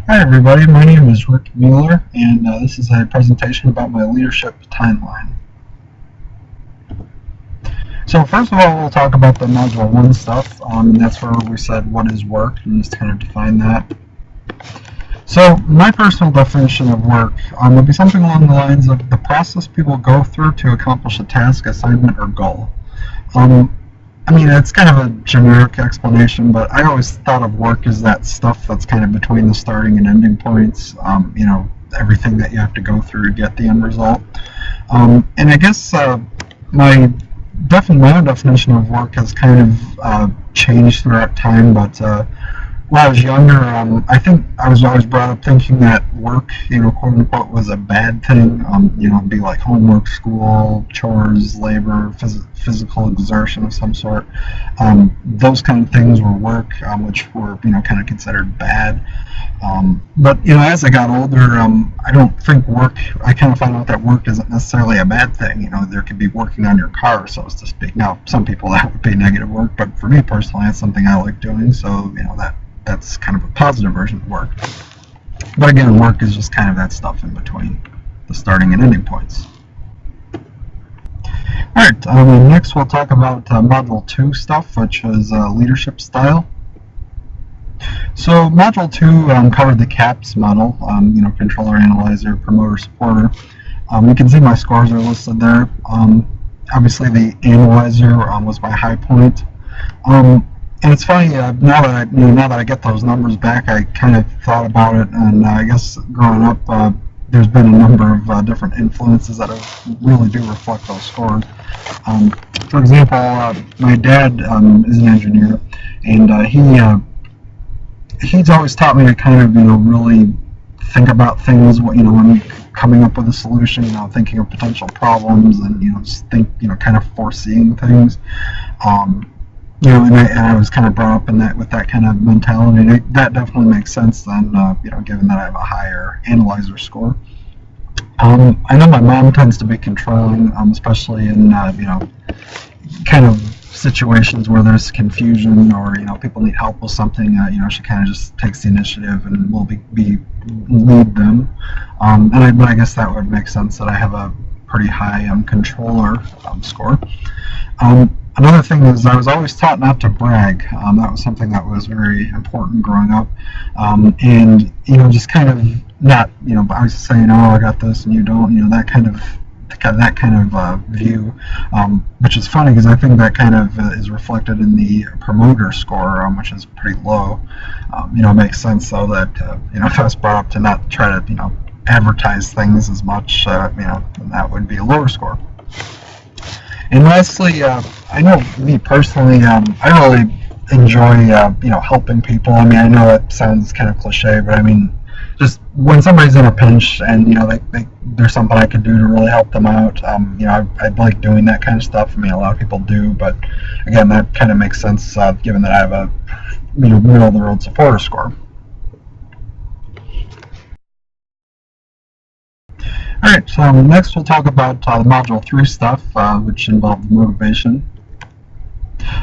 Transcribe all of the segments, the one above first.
Hi everybody, my name is Rick Mueller, and this is a presentation about my leadership timeline. So first of all, we'll talk about the Module 1 stuff, and that's where we said what is work, and just kind of define that. So my personal definition of work would be something along the lines of the process people go through to accomplish a task, assignment, or goal. It's kind of a generic explanation, but I always thought of work as that stuff that's kind of between the starting and ending points, everything that you have to go through to get the end result. And I guess my own definition of work has kind of changed throughout time, but when I was younger, I think I was always brought up thinking that work, quote unquote, was a bad thing. It'd be like homework, school, chores, labor, physical exertion of some sort. Those kind of things were work, which were, kind of considered bad. But as I got older, I don't think work. I kind of found out that work isn't necessarily a bad thing. There could be working on your car, so to speak. Now, some people that would be negative work, but for me personally, that's something I like doing. So that's kind of a positive version of work. But again, work is just kind of that stuff in between the starting and ending points. Alright, next we'll talk about Module 2 stuff, which is leadership style. So Module 2 covered the CAPS model, controller, analyzer, promoter, supporter. You can see my scores are listed there. Obviously the analyzer was my high point. And it's funny, now that I get those numbers back, I kind of thought about it, and I guess growing up, there's been a number of different influences that really do reflect those scores. For example, my dad is an engineer, and he's always taught me to kind of, really think about things, when coming up with a solution, thinking of potential problems, and, just kind of foreseeing things. And I was kind of brought up in that with that kind of mentality. And that definitely makes sense then, given that I have a higher analyzer score. I know my mom tends to be controlling, especially in kind of situations where there's confusion or people need help with something. She kind of just takes the initiative and will lead them. But I guess that would make sense that I have a pretty high controller score. Another thing is I was always taught not to brag. That was something that was very important growing up. And, just kind of not, I was saying, oh, I got this and you don't, that kind of view, which is funny because I think that kind of is reflected in the promoter score, which is pretty low. It makes sense though that, if I was brought up to not try to, advertise things as much, then that would be a lower score. And lastly, I know me personally, I really enjoy, helping people. I know it sounds kind of cliche, but just when somebody's in a pinch and, there's something I could do to really help them out, I like doing that kind of stuff. A lot of people do, but again, that kind of makes sense given that I have a, middle-of-the-road supporter score. Alright, so next we'll talk about the Module 3 stuff, which involved motivation.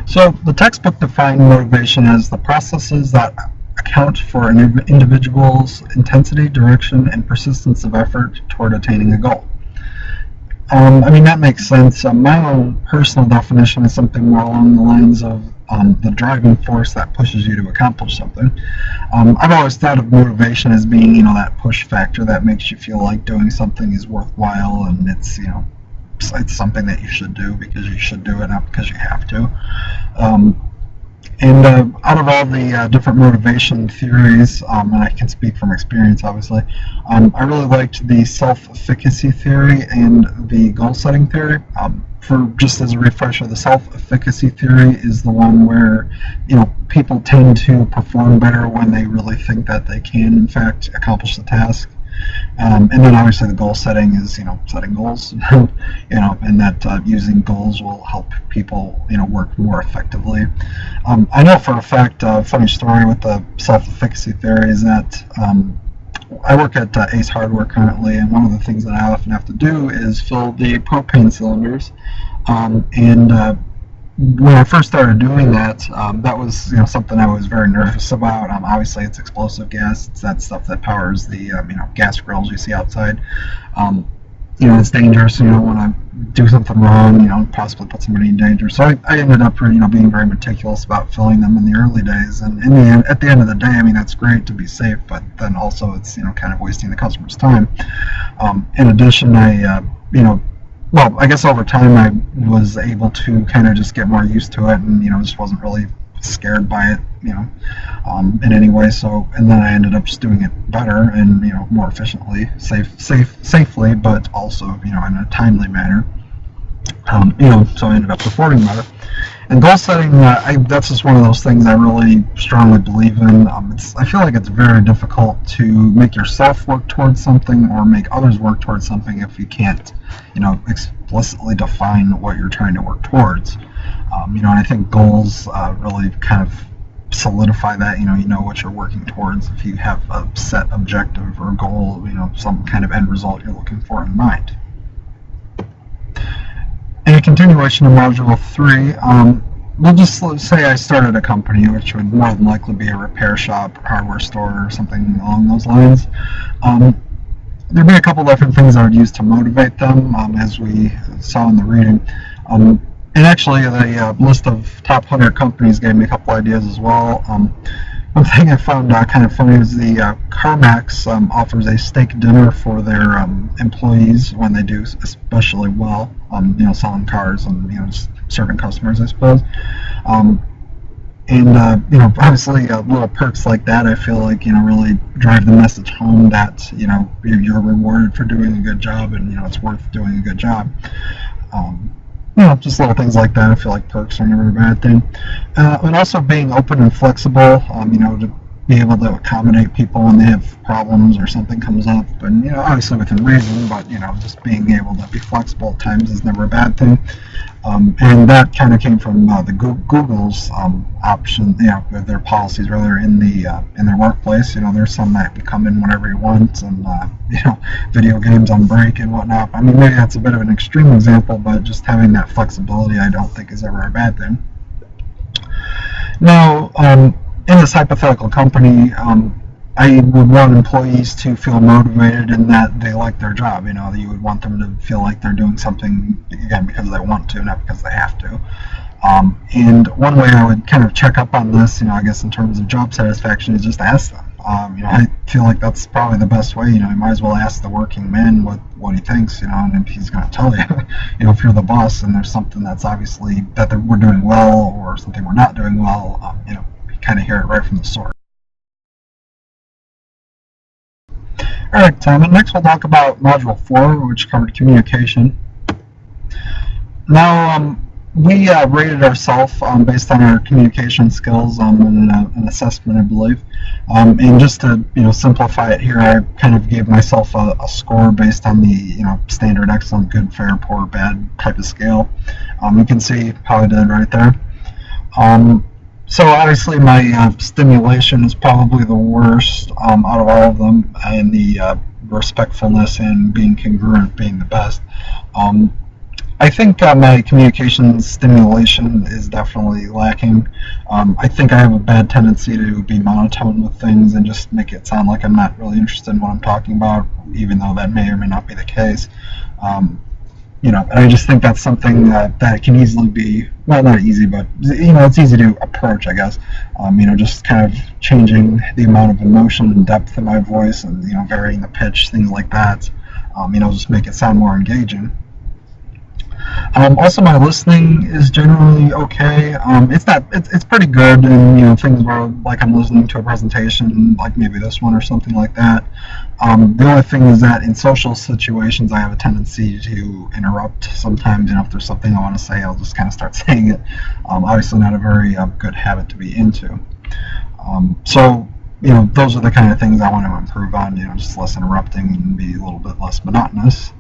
So the textbook defined motivation as the processes that account for an individual's intensity, direction, and persistence of effort toward attaining a goal. That makes sense. My own personal definition is something more along the lines of the driving force that pushes you to accomplish something. I've always thought of motivation as being, that push factor that makes you feel like doing something is worthwhile, and it's, it's something that you should do because you should do it, not because you have to. Out of all the different motivation theories, and I can speak from experience, obviously, I really liked the self-efficacy theory and the goal-setting theory. For just as a refresher, the self-efficacy theory is the one where, people tend to perform better when they really think that they can, in fact, accomplish the task. And then obviously the goal setting is, setting goals, and that using goals will help people, work more effectively. I know for a fact, a funny story with the self-efficacy theory is that I work at Ace Hardware currently, and one of the things that I often have to do is fill the propane cylinders. when I first started doing that, that was something I was very nervous about. Obviously, it's explosive gas. It's that stuff that powers the gas grills you see outside. Um, it's dangerous. You don't want to do something wrong. Possibly put somebody in danger. So I ended up being very meticulous about filling them in the early days. And in the end, at the end of the day, that's great to be safe, but then also it's kind of wasting the customer's time. In addition, well, I guess over time I was able to kind of just get more used to it, and just wasn't really scared by it, in any way. So, and then I ended up just doing it better and more efficiently, safely, but also in a timely manner. So I ended up performing better. And goal setting, that's just one of those things I really strongly believe in. I feel like it's very difficult to make yourself work towards something or make others work towards something if you can't, explicitly define what you're trying to work towards. And I think goals really kind of solidify that. You know what you're working towards if you have a set objective or goal, some kind of end result you're looking for in mind. In a continuation of Module 3, we'll just say I started a company, which would more than likely be a repair shop, or hardware store, or something along those lines. There'd be a couple different things I would use to motivate them, as we saw in the reading. And actually, the list of top 100 companies gave me a couple ideas as well. One thing I found kind of funny is the CarMax offers a steak dinner for their employees when they do especially well, selling cars and just serving customers, I suppose. And obviously, little perks like that, I feel like really drive the message home that you're rewarded for doing a good job, and it's worth doing a good job. Just little things like that. I feel like perks are never a bad thing. And also being open and flexible, to be able to accommodate people when they have problems or something comes up. And, obviously within reason, but, just being able to be flexible at times is never a bad thing. And that kind of came from the Google's option, their policies rather in their workplace. There's some that you come in whenever you want, and video games on break and whatnot. Maybe that's a bit of an extreme example, but just having that flexibility, I don't think is ever a bad thing. Now, in this hypothetical company, I would want employees to feel motivated in that they like their job. You would want them to feel like they're doing something, again, because they want to, not because they have to. And one way I would kind of check up on this, I guess in terms of job satisfaction, is just ask them. I feel like that's probably the best way. You might as well ask the working man what he thinks, and if he's going to tell you, if you're the boss and there's something that's obviously that we're doing well or something we're not doing well, you kind of hear it right from the source. Alright, next we'll talk about Module 4, which covered communication. Now, we rated ourselves based on our communication skills in an assessment, I believe. And just to simplify it here, I kind of gave myself a score based on the standard, excellent, good, fair, poor, bad type of scale. You can see how I did right there. So obviously my stimulation is probably the worst out of all of them, and the respectfulness and being congruent being the best. I think my communication stimulation is definitely lacking. I think I have a bad tendency to be monotone with things and just make it sound like I'm not really interested in what I'm talking about, even though that may or may not be the case. And I just think that's something that can easily be, well, not easy, but it's easy to approach, I guess. Just kind of changing the amount of emotion and depth in my voice, and varying the pitch, things like that. Just make it sound more engaging. Also, my listening is generally okay. It's pretty good, and things where like I'm listening to a presentation, like maybe this one or something like that. The only thing is that in social situations, I have a tendency to interrupt. Sometimes, if there's something I want to say, I'll just kind of start saying it. Obviously, not a very good habit to be into. So, those are the kind of things I want to improve on. Just less interrupting and be a little bit less monotonous.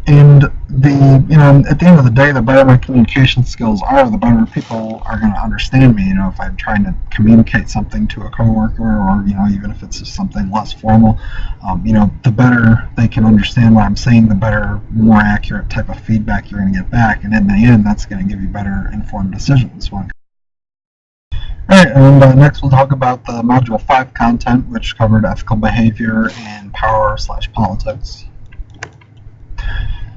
And at the end of the day, the better my communication skills are, the better people are going to understand me. If I'm trying to communicate something to a coworker, or even if it's just something less formal, the better they can understand what I'm saying, the better, more accurate type of feedback you're going to get back. And in the end, that's going to give you better informed decisions. All right, and next we'll talk about the Module 5 content, which covered ethical behavior and power/politics.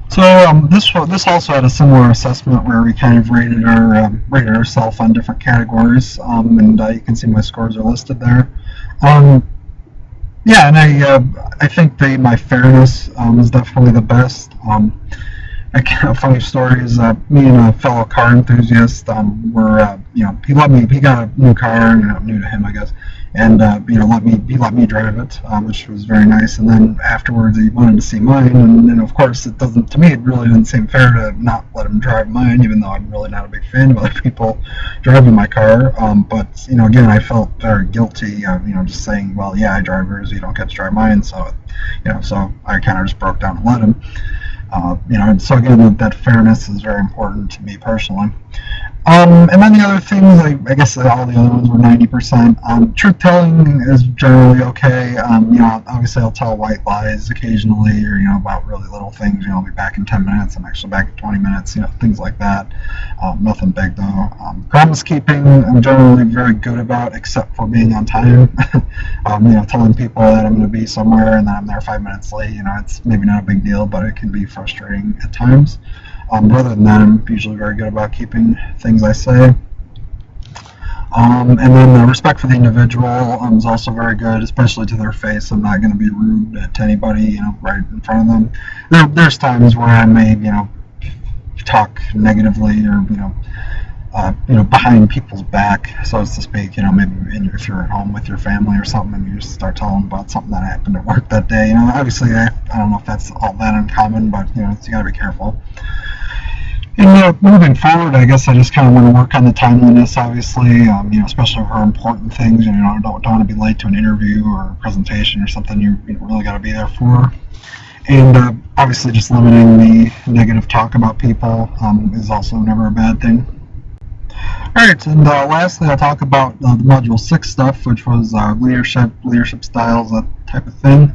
So this also had a similar assessment where we kind of rated ourselves on different categories, and you can see my scores are listed there. Yeah, and I think my fairness is definitely the best. A funny story is me and a fellow car enthusiast were he got a new car, new to him I guess, and he let me drive it, which was very nice. And then afterwards he wanted to see mine, and of course it really didn't seem fair to not let him drive mine, even though I'm really not a big fan of other people driving my car. But again, I felt very guilty, just saying, well, yeah, I drive yours, you don't get to drive mine, so so I kind of just broke down and let him. And so again, that fairness is very important to me personally. And then the other things, I guess all the other ones were 90%. Truth telling is generally okay. Obviously I'll tell white lies occasionally, or about really little things. I'll be back in 10 minutes. I'm actually back in 20 minutes. Things like that. Nothing big though. Promise keeping, I'm generally very good about, except for being on time. Telling people that I'm going to be somewhere and then I'm there 5 minutes late. It's maybe not a big deal, but it can be frustrating at times. Other than that, I'm usually very good about keeping things I say. And then respect for the individual is also very good, especially to their face. I'm not going to be rude to anybody, right in front of them. There's times where I may, talk negatively or, behind people's back, so to speak. Maybe if you're at home with your family or something, and you just start telling them about something that happened at work that day. Obviously, I don't know if that's all that uncommon, but you got to be careful. And moving forward, I guess I just kind of want to work on the timeliness, obviously, especially for important things. I don't want to be late to an interview or a presentation or something you really got to be there for. And obviously, just limiting the negative talk about people is also never a bad thing. Alright, and lastly I'll talk about the Module 6 stuff, which was leadership styles, that type of thing.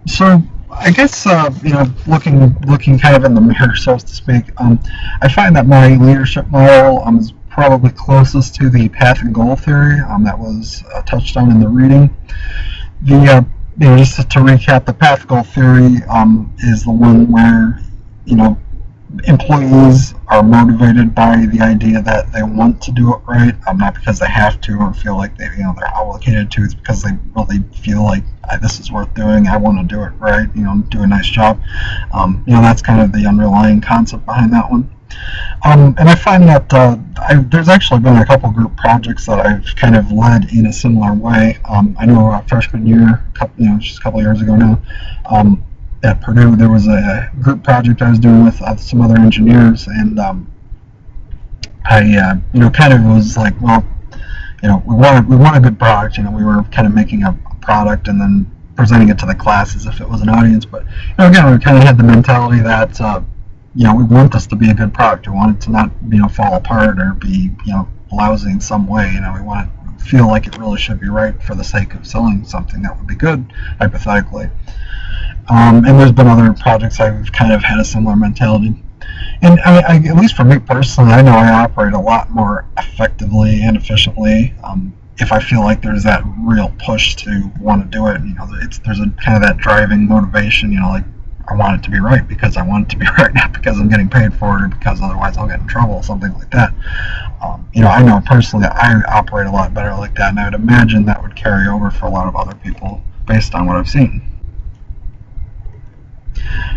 So I guess, looking kind of in the mirror, so to speak, I find that my leadership model is probably closest to the path and goal theory that was touched on in the reading. Just to recap, the path goal theory is the one where, employees are motivated by the idea that they want to do it right, not because they have to or feel like they're obligated to. It's because they really feel like this is worth doing. I want to do it right. Do a nice job. That's kind of the underlying concept behind that one. And I find that there's actually been a couple group projects that I've kind of led in a similar way. I know freshman year, just a couple years ago now. At Purdue, there was a group project I was doing with some other engineers, and I, kind of was like, well, we want a good product. We were kind of making a product and then presenting it to the class as if it was an audience. But again, we kind of had the mentality that we want this to be a good product. We want it to not fall apart or be lousy in some way. We want it to feel like it really should be right for the sake of selling something that would be good, hypothetically. And there's been other projects I've kind of had a similar mentality. And at least for me personally, I know I operate a lot more effectively and efficiently if I feel like there's that real push to want to do it. There's a kind of that driving motivation, like I want it to be right because I want it to be right, not because I'm getting paid for it or because otherwise I'll get in trouble, something like that. I know personally that I operate a lot better like that, and I would imagine that would carry over for a lot of other people based on what I've seen.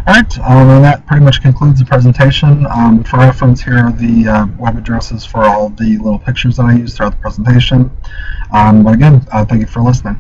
Alright, and that pretty much concludes the presentation. For reference, here are the web addresses for all the little pictures that I used throughout the presentation. But again, thank you for listening.